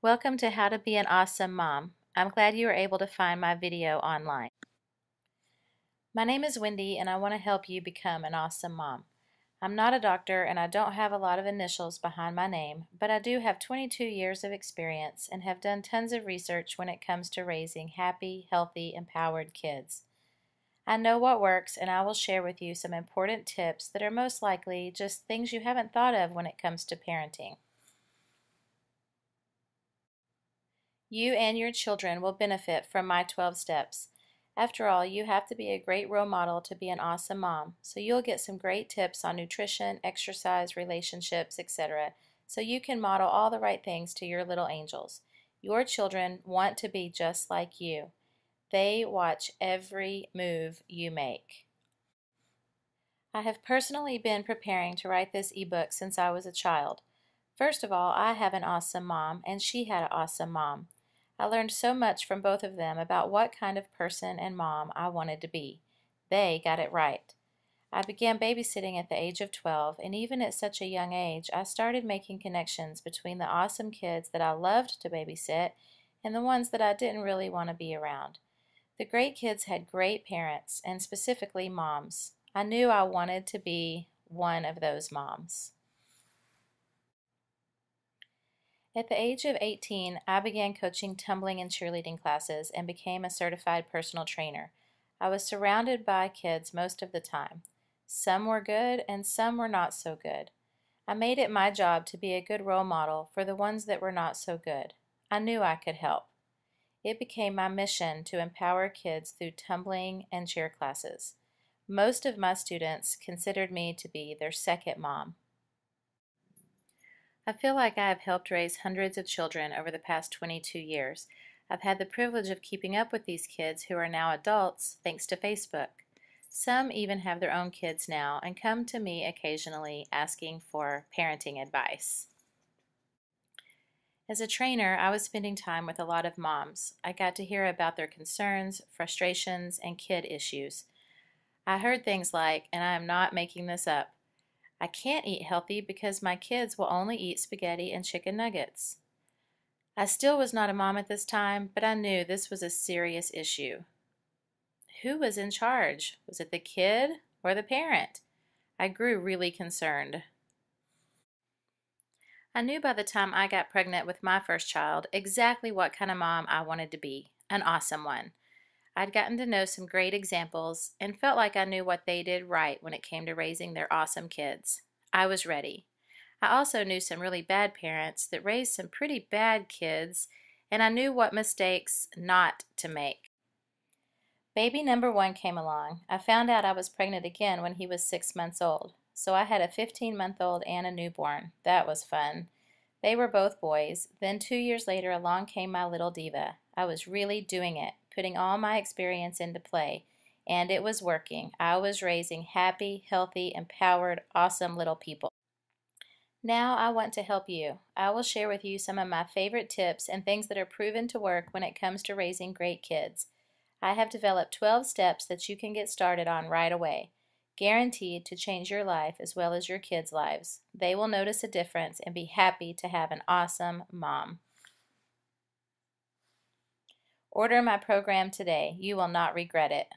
Welcome to How to Be an Awesome Mom. I'm glad you were able to find my video online. My name is Wendy and I want to help you become an awesome mom. I'm not a doctor and I don't have a lot of initials behind my name, but I do have 22 years of experience and have done tons of research when it comes to raising happy, healthy, empowered kids. I know what works and I will share with you some important tips that are most likely just things you haven't thought of when it comes to parenting. You and your children will benefit from my 12 steps. After all, you have to be a great role model to be an awesome mom, so you'll get some great tips on nutrition, exercise, relationships, etc., so you can model all the right things to your little angels. Your children want to be just like you. They watch every move you make. I have personally been preparing to write this ebook since I was a child. First of all, I have an awesome mom, and she had an awesome mom. I learned so much from both of them about what kind of person and mom I wanted to be. They got it right. I began babysitting at the age of 12, and even at such a young age, I started making connections between the awesome kids that I loved to babysit and the ones that I didn't really want to be around. The great kids had great parents, and specifically moms. I knew I wanted to be one of those moms. At the age of 18, I began coaching tumbling and cheerleading classes and became a certified personal trainer. I was surrounded by kids most of the time. Some were good and some were not so good. I made it my job to be a good role model for the ones that were not so good. I knew I could help. It became my mission to empower kids through tumbling and cheer classes. Most of my students considered me to be their second mom. I feel like I have helped raise hundreds of children over the past 22 years. I've had the privilege of keeping up with these kids who are now adults thanks to Facebook. Some even have their own kids now and come to me occasionally asking for parenting advice. As a trainer, I was spending time with a lot of moms. I got to hear about their concerns, frustrations, and kid issues. I heard things like, and I am not making this up, I can't eat healthy because my kids will only eat spaghetti and chicken nuggets. I still was not a mom at this time, but I knew this was a serious issue. Who was in charge? Was it the kid or the parent? I grew really concerned. I knew by the time I got pregnant with my first child exactly what kind of mom I wanted to be, an awesome one. I'd gotten to know some great examples and felt like I knew what they did right when it came to raising their awesome kids. I was ready. I also knew some really bad parents that raised some pretty bad kids, and I knew what mistakes not to make. Baby number one came along. I found out I was pregnant again when he was 6 months old. So I had a 15-month-old and a newborn. That was fun. They were both boys. Then 2 years later along came my little diva. I was really doing it, putting all my experience into play. And it was working. I was raising happy, healthy, empowered, awesome little people. Now I want to help you. I will share with you some of my favorite tips and things that are proven to work when it comes to raising great kids. I have developed 12 steps that you can get started on right away, guaranteed to change your life as well as your kids' lives. They will notice a difference and be happy to have an awesome mom. Order my program today. You will not regret it.